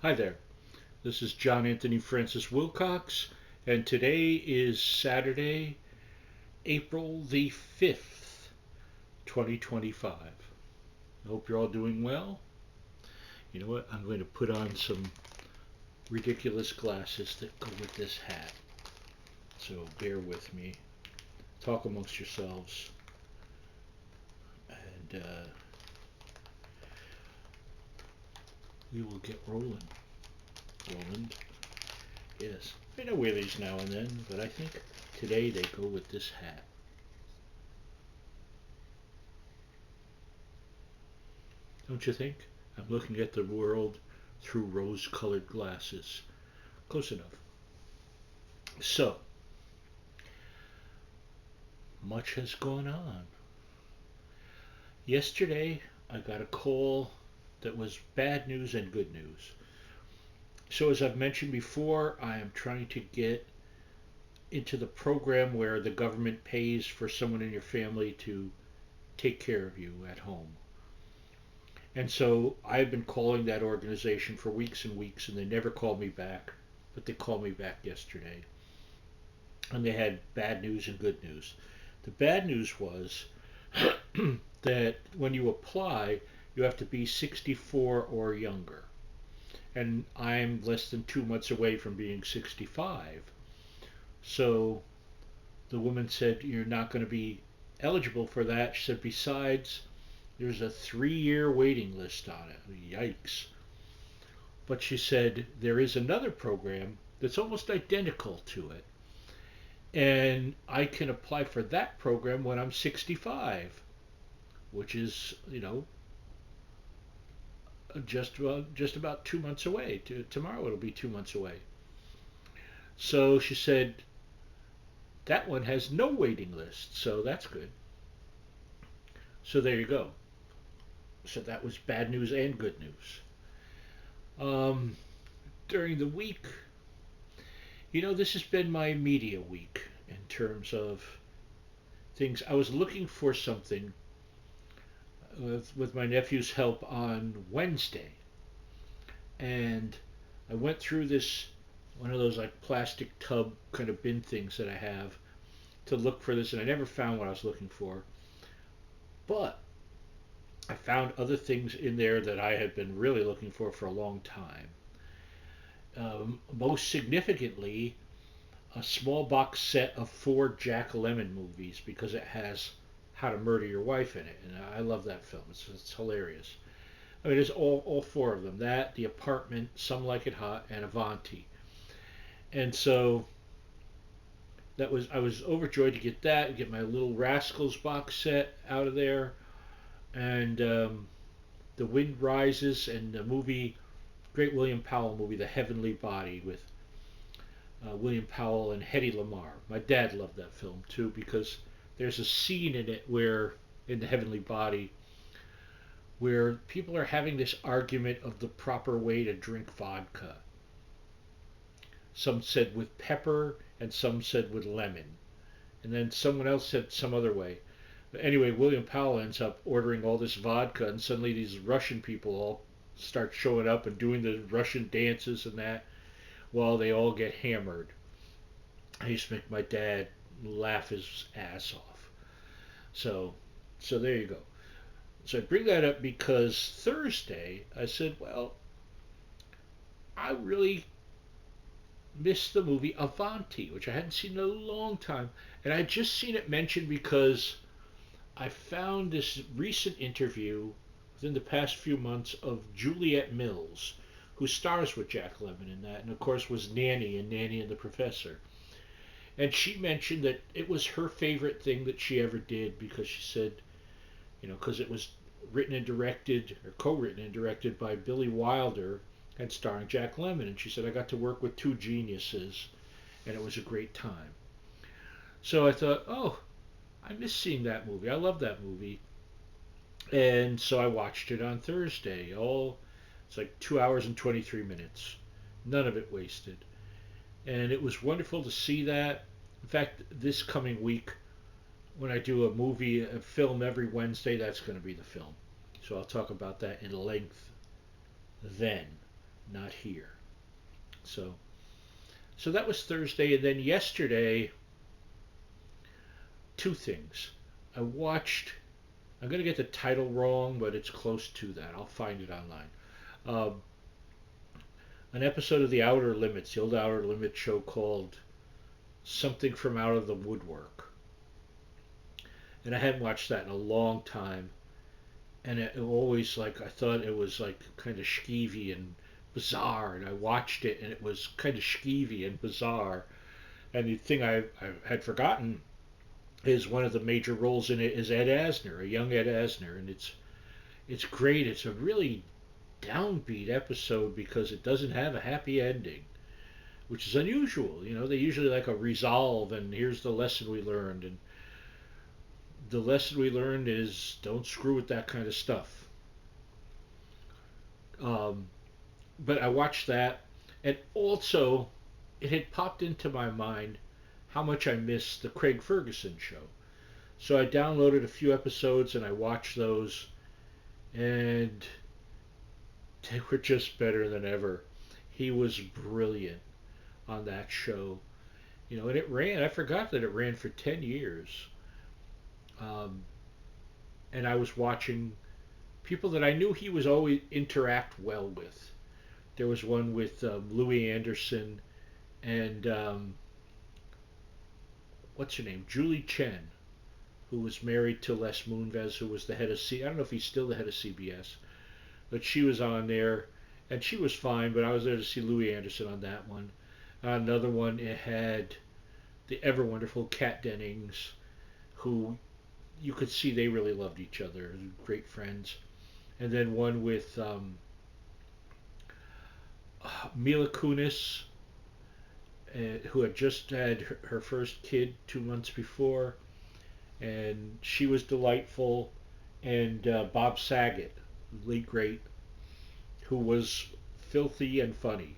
Hi there. This is John Anthony Francis Wilcox, and today is Saturday, April the 5th, 2025. I hope you're all doing well. You know what? I'm going to put on some ridiculous glasses that go with this hat. So bear with me. Talk amongst yourselves. And we will get rolling. Roland. Yes. I wear these now and then, but I think today they go with this hat. Don't you think? I'm looking at the world through rose-colored glasses. Close enough. So, much has gone on. Yesterday, I got a call that was bad news and good news. So, as I've mentioned before, I am trying to get into the program where the government pays for someone in your family to take care of you at home. And so I've been calling that organization for weeks and weeks, and they never called me back. But they called me back yesterday. And they had bad news and good news. The bad news was that when you apply, you have to be 64 or younger. And I'm less than 2 months away from being 65. So the woman said, "You're not going to be eligible for that." She said, "Besides, there's a 3-year waiting list on it." Yikes. But she said there is another program that's almost identical to it. And I can apply for that program when I'm 65, which is, just about 2 months away. Tomorrow it'll be 2 months away. So she said that one has no waiting list, so that's good. So there you go. So that was bad news and good news. Um, During the week, this has been my media week in terms of things. I was looking for something with my nephew's help on Wednesday, and I went through this one of those like plastic tub kind of bin things that I have to look for this, and I never found what I was looking for. But I found other things in there that I had been really looking for a long time. Most significantly, a small box set of 4 Jack Lemmon movies because it has How to Murder Your Wife in it, and I love that film. It's hilarious. I mean, it's all 4 of them. That, The Apartment, Some Like It Hot, and Avanti. And so I was overjoyed to get that, get my Little Rascals box set out of there, and The Wind Rises, and the movie, great William Powell movie, The Heavenly Body, with William Powell and Hedy Lamarr. My dad loved that film too because there's a scene in it where, in The Heavenly Body, where people are having this argument of the proper way to drink vodka. Some said with pepper, and some said with lemon. And then someone else said some other way. But anyway, William Powell ends up ordering all this vodka, and suddenly these Russian people all start showing up and doing the Russian dances and that while they all get hammered. I used to make my dad laugh his ass off. So, so there you go. So I bring that up because Thursday I said, well, I really missed the movie Avanti, which I hadn't seen in a long time. And I had just seen it mentioned because I found this recent interview within the past few months of Juliet Mills, who stars with Jack Lemmon in that, and of course was Nanny in Nanny and the Professor. And she mentioned that it was her favorite thing that she ever did because she said, because it was written and directed, or co-written and directed by Billy Wilder and starring Jack Lemmon. And she said, I got to work with 2 geniuses, and it was a great time. So I thought, oh, I miss seeing that movie. I love that movie. And so I watched it on Thursday. It's like 2 hours and 23 minutes. None of it wasted. And it was wonderful to see that. In fact, this coming week, when I do a film every Wednesday, that's going to be the film. So I'll talk about that in length then. not here. So so that was Thursday, and then yesterday, two things. I watched. I'm going to get the title wrong, but it's close to that. I'll find it online. Um, an episode of The Outer Limits, the old Outer Limits show called Something from Out of the Woodwork. And I hadn't watched that in a long time. And it always, like, I thought it was, like, kind of skeevy and bizarre. And I watched it, and it was kind of skeevy and bizarre. And the thing I had forgotten is one of the major roles in it is Ed Asner, a young Ed Asner. And it's great. It's a really downbeat episode because it doesn't have a happy ending, which is unusual. You know, they usually like a resolve and here's the lesson we learned. And the lesson we learned is don't screw with that kind of stuff. Um, but I watched that, and also it had popped into my mind how much I missed the Craig Ferguson show. So I downloaded a few episodes and I watched those, and they were just better than ever. He was brilliant on that show. You know, and it ran, I forgot that it ran for 10 years. Um, and I was watching people that I knew he was always interact well with. There was one with Louis Anderson and what's her name? Julie Chen, who was married to Les Moonves, who was the head of I don't know if he's still the head of CBS, but she was on there, and she was fine. But I was there to see Louis Anderson on that one. Another one, it had the ever wonderful Kat Dennings, who you could see they really loved each other, great friends. And then one with Mila Kunis, who had just had her first kid 2 months before, and she was delightful. And Bob Saget, late great, who was filthy and funny.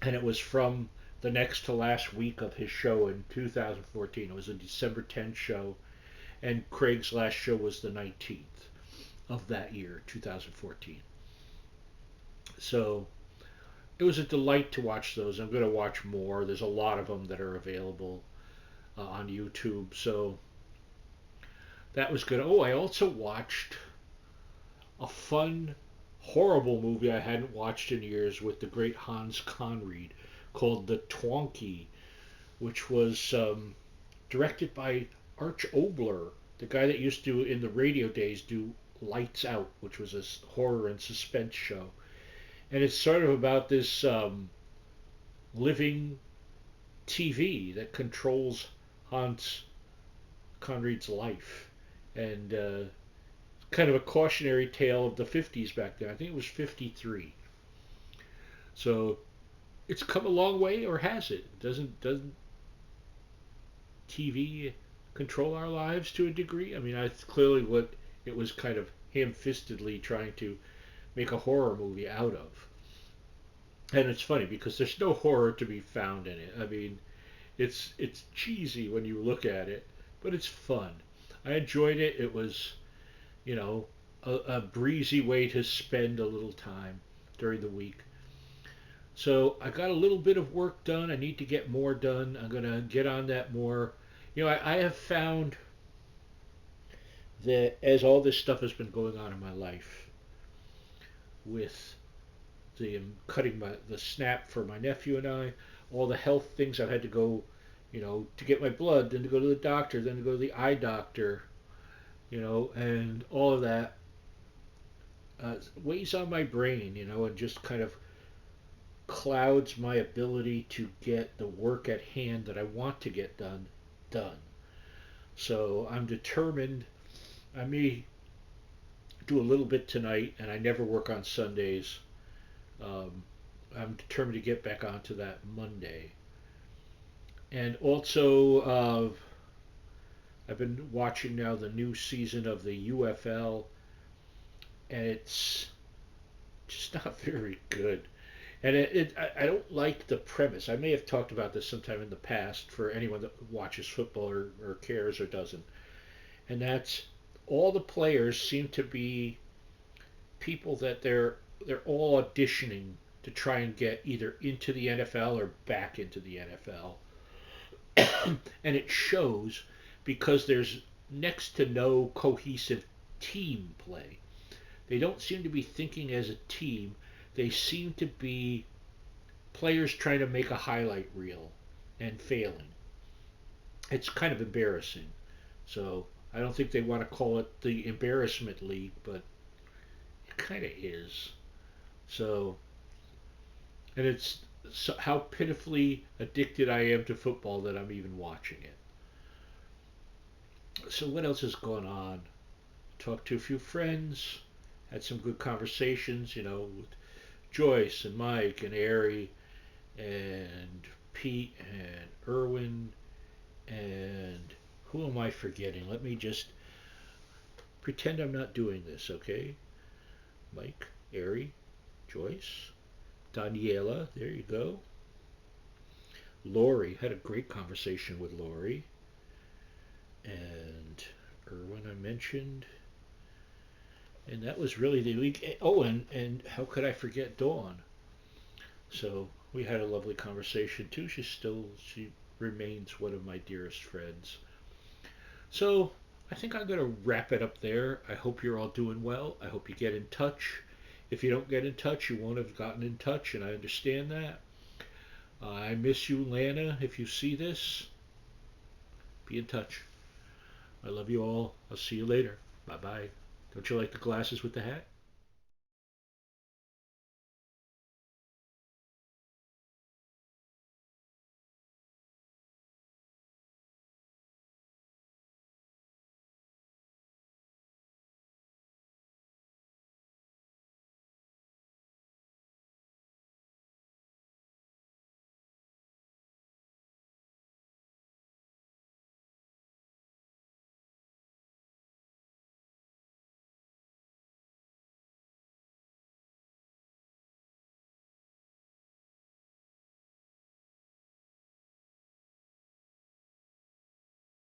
And it was from the next to last week of his show in 2014. It was a December 10th show, and Craig's last show was the 19th of that year, 2014. So it was a delight to watch those. I'm going to watch more. There's a lot of them that are available on YouTube. So that was good. Oh, I also watched a fun, horrible movie I hadn't watched in years with the great Hans Conried called The Twonky, which was directed by Arch Obler, the guy that used to, in the radio days, do Lights Out, which was a horror and suspense show. And it's sort of about this living TV that controls Hans Conried's life. And kind of a cautionary tale of the 50s back then. I think it was 53. So it's come a long way, or has it? Doesn't TV control our lives to a degree? I mean, that's clearly what it was kind of ham-fistedly trying to make a horror movie out of. And it's funny because there's no horror to be found in it. I mean, it's cheesy when you look at it, but it's fun. I enjoyed it. It was, you know, a breezy way to spend a little time during the week. So I got a little bit of work done. I need to get more done. I'm going to get on that more. You know, I have found that as all this stuff has been going on in my life with the cutting the snap for my nephew and I, all the health things I've had to go, you know, to get my blood, then to go to the doctor, then to go to the eye doctor, you know, and all of that weighs on my brain, you know, and just kind of clouds my ability to get the work at hand that I want to get done. So I'm determined. I may do a little bit tonight, and I never work on Sundays. Um, I'm determined to get back onto that Monday. And also, I've been watching now the new season of the UFL, and it's just not very good. And I don't like the premise. I may have talked about this sometime in the past for anyone that watches football or cares or doesn't. And that's all the players seem to be people that they're all auditioning to try and get either into the NFL or back into the NFL. And it shows because there's next to no cohesive team play. They don't seem to be thinking as a team. They seem to be players trying to make a highlight reel and failing. It's kind of embarrassing. So I don't think they want to call it the embarrassment league, but it kind of is. So, and it's so how pitifully addicted I am to football that I'm even watching it. So what else has gone on? Talked to a few friends, had some good conversations, with Joyce and Mike and Ari and Pete and Erwin and who am I forgetting? Let me just pretend I'm not doing this, okay? Mike, Ari, Joyce, Daniela, there you go. Lori, had a great conversation with Lori. And Erwin, I mentioned. And that was really the week. Oh, and how could I forget Dawn? So we had a lovely conversation too. She remains one of my dearest friends. So I think I'm going to wrap it up there. I hope you're all doing well. I hope you get in touch. If you don't get in touch, you won't have gotten in touch, and I understand that. I miss you, Lana. If you see this, be in touch. I love you all. I'll see you later. Bye bye. Don't you like the glasses with the hat?